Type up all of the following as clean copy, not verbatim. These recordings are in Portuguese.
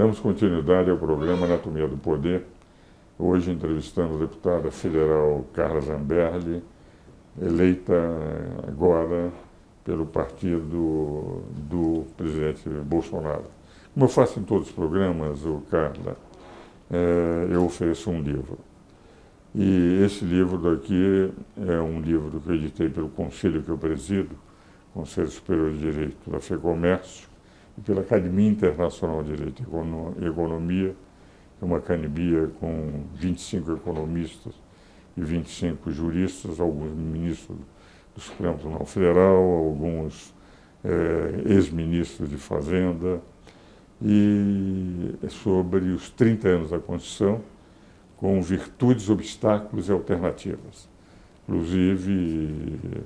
Damos continuidade ao programa Anatomia do Poder, hoje entrevistando a deputada federal Carla Zambelli, eleita agora pelo partido do presidente Bolsonaro. Como eu faço em todos os programas, Carla, eu ofereço um livro. E esse livro daqui é um livro que eu editei pelo conselho que eu presido, Conselho Superior de Direito da FEComércio, e pela Academia Internacional de Direito e Economia, é uma academia com 25 economistas e 25 juristas, alguns ministros do Supremo Tribunal Federal, alguns ex-ministros de Fazenda, e é sobre os 30 anos da Constituição, com virtudes, obstáculos e alternativas. Inclusive,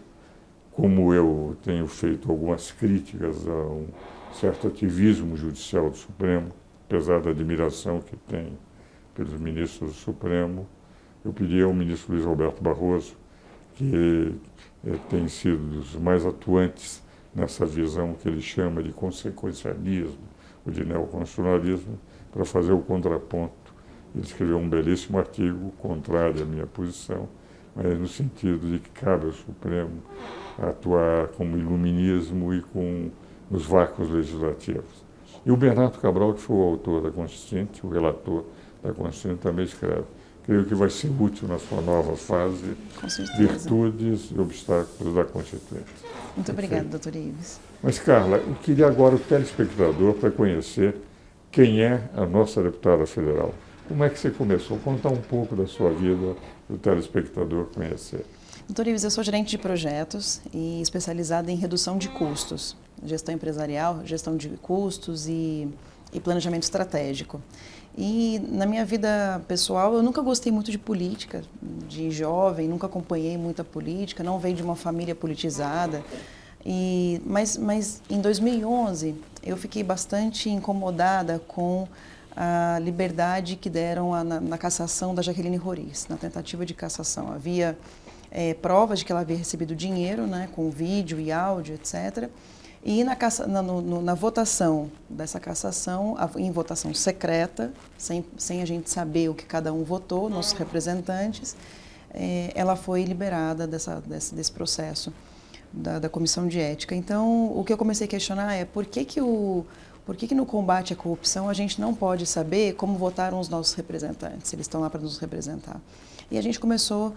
como eu tenho feito algumas críticas a um certo ativismo judicial do Supremo, apesar da admiração que tenho pelos ministros do Supremo, eu pedi ao ministro Luiz Roberto Barroso, que tem sido dos mais atuantes nessa visão que ele chama de consequencialismo ou de neoconstitucionalismo, para fazer o contraponto. Ele escreveu um belíssimo artigo contrário à minha posição, mas no sentido de que cabe ao Supremo atuar com o iluminismo e com os vácuos legislativos. E o Bernardo Cabral, que foi o autor da Constituinte, o relator da Constituinte, também escreve. Creio que vai ser útil na sua nova fase, virtudes e obstáculos da Constituinte. Muito obrigada, doutor Ives. Mas, Carla, eu queria agora o telespectador para conhecer quem é a nossa deputada federal. Como é que você começou? Contar um pouco da sua vida para o telespectador conhecer. Doutor Ives, eu sou gerente de projetos e especializada em redução de custos, gestão empresarial, gestão de custos e planejamento estratégico. E na minha vida pessoal, eu nunca gostei muito de política, de jovem, nunca acompanhei muita política, não venho de uma família politizada. Mas em 2011, eu fiquei bastante incomodada com a liberdade que deram na cassação da Jaqueline Roriz, na tentativa de cassação. Havia provas de que ela havia recebido dinheiro, né, com vídeo e áudio, etc. E na votação dessa cassação, em votação secreta, sem a gente saber o que cada um votou, nossos representantes, ela foi liberada desse processo da Comissão de Ética. Então, o que eu comecei a questionar é por que no combate à corrupção a gente não pode saber como votaram os nossos representantes, se eles estão lá para nos representar. E a gente começou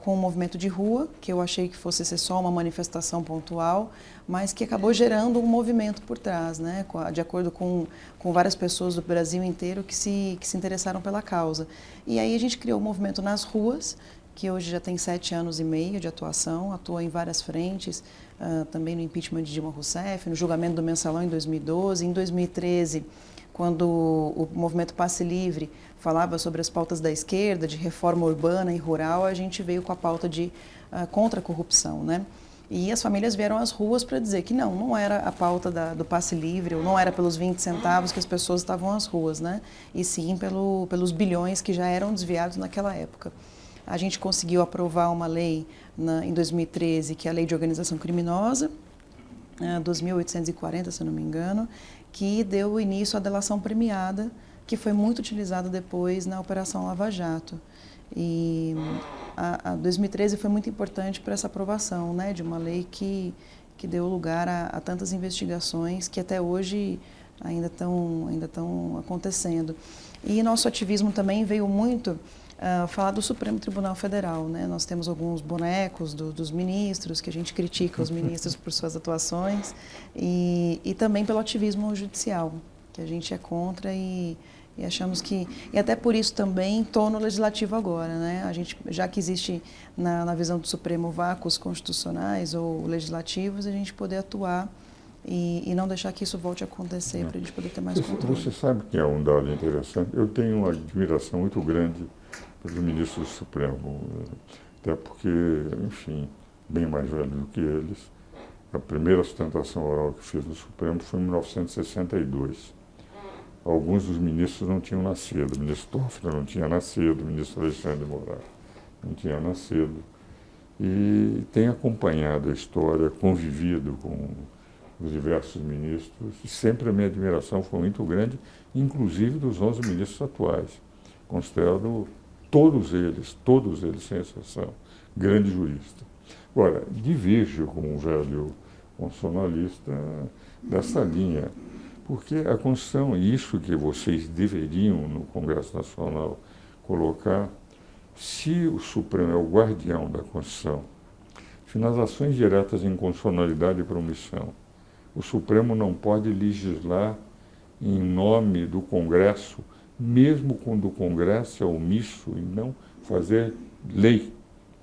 com um movimento de rua, que eu achei que fosse ser só uma manifestação pontual, mas que acabou gerando um movimento por trás, né? De acordo com várias pessoas do Brasil inteiro que se interessaram pela causa. E aí a gente criou um movimento nas ruas, que hoje já tem 7 anos e meio de atuação, atua em várias frentes, também no impeachment de Dilma Rousseff, no julgamento do Mensalão em 2012, em 2013, quando o movimento Passe Livre falava sobre as pautas da esquerda, de reforma urbana e rural, a gente veio com a pauta de contra a corrupção, né? E as famílias vieram às ruas para dizer que não era a pauta do passe livre, ou não era pelos 20 centavos que as pessoas estavam às ruas, né? E sim pelos bilhões que já eram desviados naquela época. A gente conseguiu aprovar uma lei em 2013, que é a Lei de Organização Criminosa, 2.840, se eu não me engano, que deu início à delação premiada, que foi muito utilizada depois na Operação Lava Jato. E a 2013 foi muito importante para essa aprovação, né, de uma lei que deu lugar a tantas investigações que até hoje ainda estão acontecendo. E nosso ativismo também veio muito falar do Supremo Tribunal Federal, né? Nós temos alguns bonecos dos ministros, que a gente critica os ministros por suas atuações, e também pelo ativismo judicial, que a gente é contra e achamos que... E até por isso também estou no Legislativo agora, né? A gente, já que existe na visão do Supremo vácuos constitucionais ou legislativos, a gente poder atuar e não deixar que isso volte a acontecer, para a gente poder ter mais controle. Você sabe que é um dado interessante? Eu tenho uma admiração muito grande pelos ministros do Supremo, até porque, enfim, bem mais velho do que eles. A primeira sustentação oral que fiz no Supremo foi em 1962. Alguns dos ministros não tinham nascido, o ministro Toffoli não tinha nascido, o ministro Alexandre de Moraes não tinha nascido. E tenho acompanhado a história, convivido com os diversos ministros, e sempre a minha admiração foi muito grande, inclusive dos 11 ministros atuais. Considero todos eles, sem exceção, grandes juristas. Agora, divirjo com um velho constitucionalista dessa linha, porque a Constituição, isso que vocês deveriam no Congresso Nacional colocar, se o Supremo é o guardião da Constituição, se nas ações diretas de inconstitucionalidade e promissão, o Supremo não pode legislar em nome do Congresso, mesmo quando o Congresso é omisso em não fazer lei,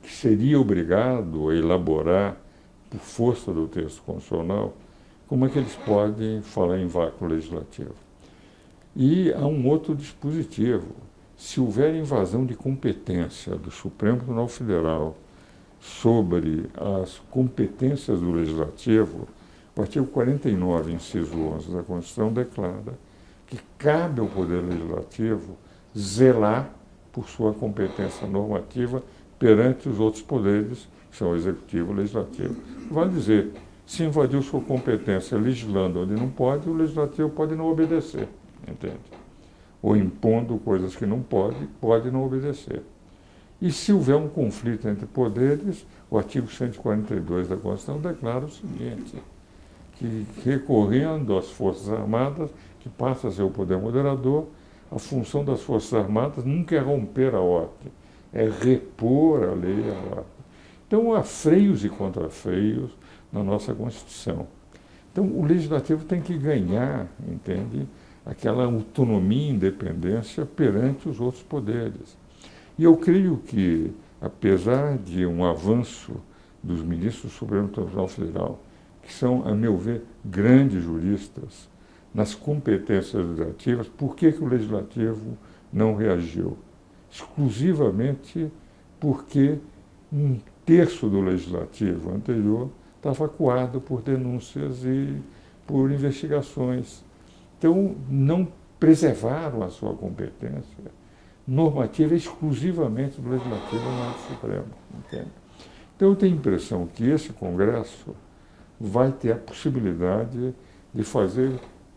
que seria obrigado a elaborar por força do texto constitucional, como é que eles podem falar em vácuo legislativo? E há um outro dispositivo. Se houver invasão de competência do Supremo Tribunal Federal sobre as competências do Legislativo, o artigo 49, inciso 11 da Constituição declara que cabe ao Poder Legislativo zelar por sua competência normativa perante os outros poderes, que são o Executivo e o Legislativo. Vale dizer, se invadiu sua competência legislando onde não pode, o Legislativo pode não obedecer, entende? Ou impondo coisas que não pode não obedecer. E se houver um conflito entre poderes, o artigo 142 da Constituição declara o seguinte, que recorrendo às Forças Armadas, que passa a ser o poder moderador, a função das Forças Armadas nunca é romper a ordem, é repor a lei e a ordem. Então há freios e contrafreios na nossa Constituição. Então o Legislativo tem que ganhar, entende, aquela autonomia e independência perante os outros poderes. E eu creio que, apesar de um avanço dos ministros do Supremo Tribunal Federal, que são, a meu ver, grandes juristas, nas competências legislativas, por que o Legislativo não reagiu? Exclusivamente porque um terço do Legislativo anterior estava acuado por denúncias e por investigações. Então, não preservaram a sua competência normativa exclusivamente do Legislativo e não do Supremo. Entende? Então, eu tenho a impressão que esse Congresso vai ter a possibilidade de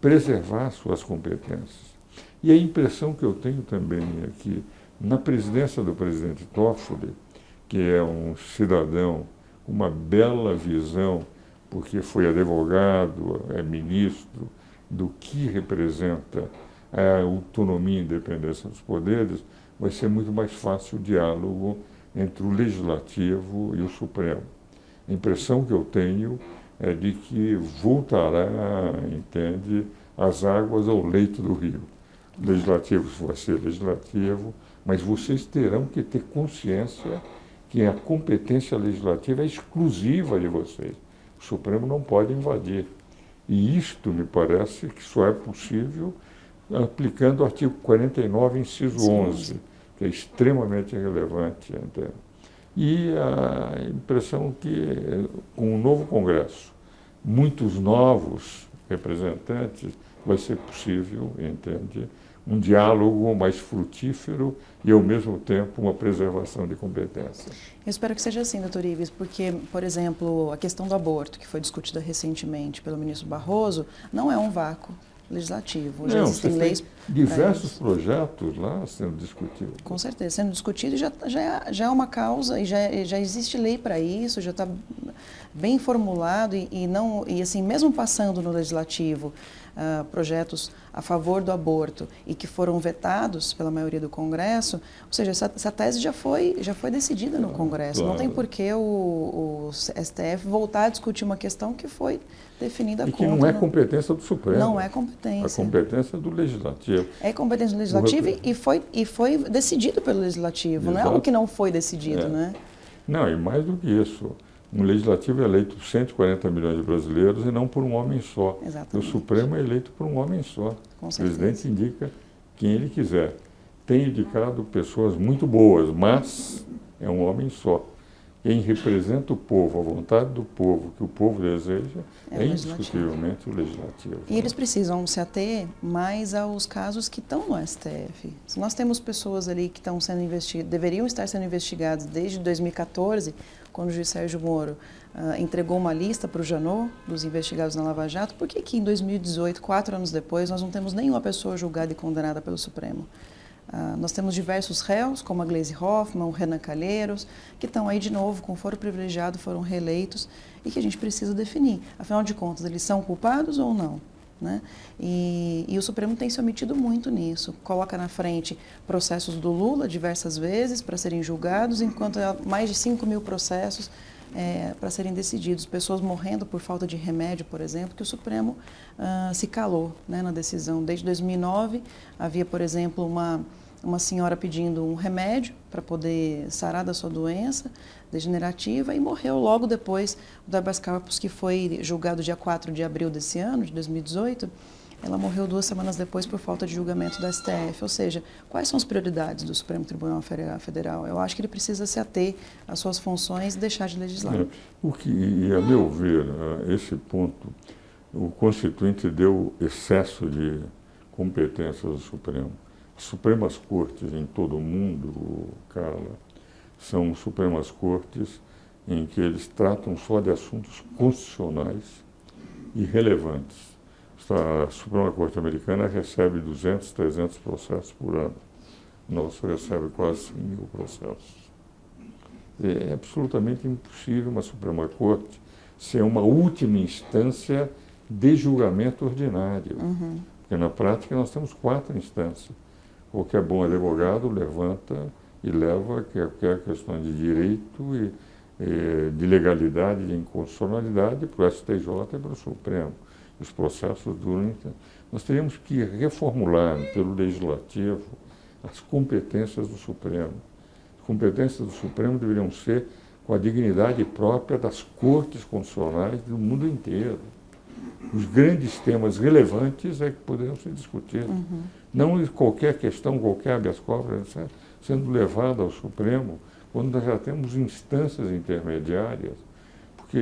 preservar suas competências. E a impressão que eu tenho também é que, na presidência do presidente Toffoli, que é um cidadão com uma bela visão, porque foi advogado, é ministro, do que representa a autonomia e independência dos poderes, vai ser muito mais fácil o diálogo entre o Legislativo e o Supremo. A impressão que eu tenho é de que voltará, entende, as águas ao leito do rio. O Legislativo vai ser legislativo, mas vocês terão que ter consciência que a competência legislativa é exclusiva de vocês. O Supremo não pode invadir. E isto me parece que só é possível aplicando o artigo 49, inciso 11, que é extremamente relevante. Entende? E a impressão que, com o novo Congresso, muitos novos representantes, vai ser possível, entende, um diálogo mais frutífero e, ao mesmo tempo, uma preservação de competências. Eu espero que seja assim, doutor Ives, porque, por exemplo, a questão do aborto, que foi discutida recentemente pelo ministro Barroso, não é um vácuo legislativo. Já existem leis. Diversos projetos lá sendo discutidos. Com certeza, sendo discutido, já é uma causa e já existe lei para isso, já está bem formulado e assim, mesmo passando no legislativo projetos a favor do aborto e que foram vetados pela maioria do Congresso, ou seja, essa tese já foi decidida no Congresso. Claro. Não tem por que o STF voltar a discutir uma questão que foi definida e que não é competência do Supremo. Não é competência. A competência do Legislativo. É competência do Legislativo e foi decidido pelo Legislativo. Exato. Não é algo que não foi decidido, né? Não, e mais do que isso. Um legislativo é eleito por 140 milhões de brasileiros e não por um homem só. Exatamente. O Supremo é eleito por um homem só. Com o certeza. Presidente indica quem ele quiser. Tem indicado pessoas muito boas, mas é um homem só. Quem representa o povo, a vontade do povo, que o povo deseja, é indiscutivelmente o Legislativo. E eles precisam se ater mais aos casos que estão no STF. Se nós temos pessoas ali que estão sendo deveriam estar sendo investigadas desde 2014, quando o juiz Sérgio Moro entregou uma lista para o Janot, dos investigados na Lava Jato, por que em 2018, 4 anos depois, nós não temos nenhuma pessoa julgada e condenada pelo Supremo? Nós temos diversos réus, como a Gleisi Hoffmann, o Renan Calheiros, que estão aí de novo, com foro privilegiado, foram reeleitos e que a gente precisa definir. Afinal de contas, eles são culpados ou não? Né? E o Supremo tem se omitido muito nisso. Coloca na frente processos do Lula diversas vezes para serem julgados, enquanto há mais de 5 mil processos para serem decididos. Pessoas morrendo por falta de remédio, por exemplo, que o Supremo se calou, né, na decisão. Desde 2009 havia, por exemplo, uma senhora pedindo um remédio para poder sarar da sua doença degenerativa e morreu logo depois do habeas corpus, que foi julgado dia 4 de abril desse ano, de 2018. Ela morreu 2 semanas depois por falta de julgamento da STF. Ou seja, quais são as prioridades do Supremo Tribunal Federal? Eu acho que ele precisa se ater às suas funções e deixar de legislar. E a meu ver, esse ponto, o Constituinte deu excesso de competências ao Supremo. As Supremas Cortes em todo o mundo, Carla, são Supremas Cortes em que eles tratam só de assuntos constitucionais e relevantes. A Suprema Corte Americana recebe 200, 300 processos por ano. Nossa recebe quase 100 mil processos. É absolutamente impossível uma Suprema Corte ser uma última instância de julgamento ordinário. Porque na prática nós temos 4 instâncias. Qualquer bom advogado levanta e leva qualquer questão de direito e de legalidade, de inconstitucionalidade para o STJ e para o Supremo. Os processos duram. Nós teríamos que reformular pelo Legislativo as competências do Supremo. As competências do Supremo deveriam ser com a dignidade própria das cortes constitucionais do mundo inteiro. Os grandes temas relevantes é que poderiam ser discutidos. Não qualquer questão, qualquer habeas corpus, sendo levada ao Supremo, quando nós já temos instâncias intermediárias. Porque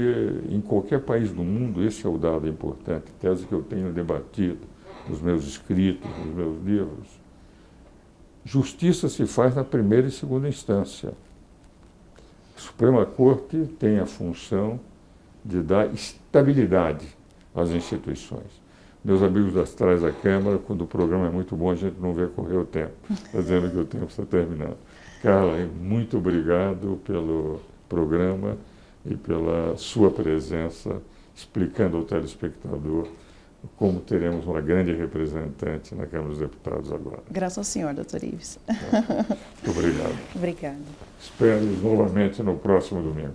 em qualquer país do mundo, esse é o dado importante, tese que eu tenho debatido nos meus escritos, nos meus livros. Justiça se faz na primeira e segunda instância. A Suprema Corte tem a função de dar estabilidade às instituições. Meus amigos das trás da Câmara, quando o programa é muito bom, a gente não vê correr o tempo, está dizendo que o tempo está terminando. Carla, muito obrigado pelo programa e pela sua presença, explicando ao telespectador como teremos uma grande representante na Câmara dos Deputados agora. Graças ao senhor, doutor Ives. Muito obrigado. Obrigada. Espero novamente no próximo domingo.